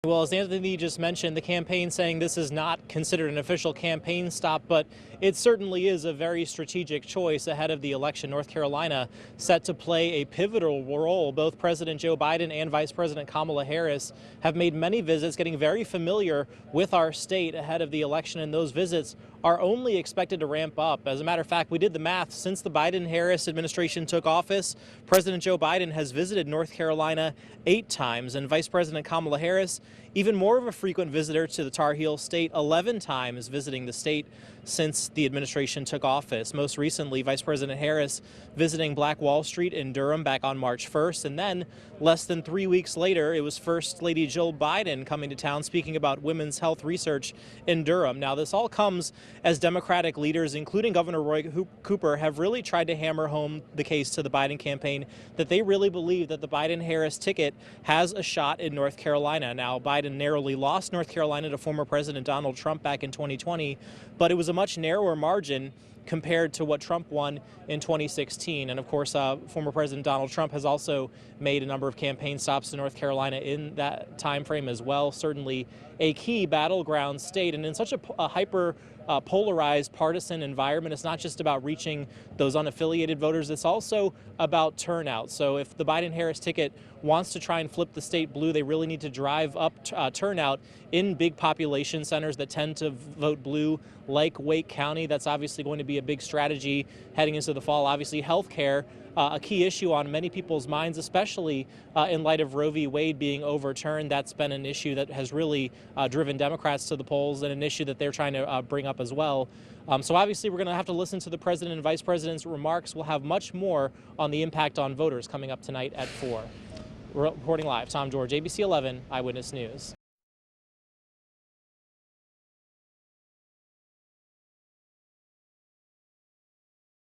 Well, as Anthony just mentioned, the campaign saying this is not considered an official campaign stop, but it certainly is a very strategic choice ahead of the election. North Carolina set to play a pivotal role. Both President Joe Biden and Vice President Kamala Harris have made many visits, getting very familiar with our state ahead of the election, and those visits are only expected to ramp up. As a matter of fact, we did the math. Since the Biden-Harris administration took office, President Joe Biden has visited North Carolina 8 times, and Vice President Kamala Harris, even more of a frequent visitor to the Tar Heel state, 11 times visiting the state since the administration took office. Most recently, Vice President Harris visiting Black Wall Street in Durham back on March 1st, and then less than 3 weeks later, it was First Lady Jill Biden coming to town speaking about women's health research in Durham. Now, this all comes as Democratic leaders, including Governor Roy Cooper, have really tried to hammer home the case to the Biden campaign that they really believe that the Biden-Harris ticket has a shot in North Carolina. Now, Biden narrowly lost North Carolina to former President Donald Trump back in 2020, but it was a much narrower margin compared to what Trump won in 2016. And of course, former President Donald Trump has also made a number of campaign stops in North Carolina in that time frame as well. Certainly a key battleground state, and in such a hyper polarized partisan environment, it's not just about reaching those unaffiliated voters, it's also about turnout. So if the Biden-Harris ticket wants to try and flip the state blue, they really need to drive up turnout in big population centers that tend to vote blue, like Wake County. That's obviously going to be a big strategy heading into the fall. Obviously, health care, a key issue on many people's minds, especially in light of Roe v. Wade being overturned. That's been an issue that has really driven Democrats to the polls, and an issue that they're trying to bring up as well. So obviously, we're going to have to listen to the president and vice president's remarks. We'll have much more on the impact on voters coming up tonight at 4. Reporting live, Tom George, ABC 11 Eyewitness News.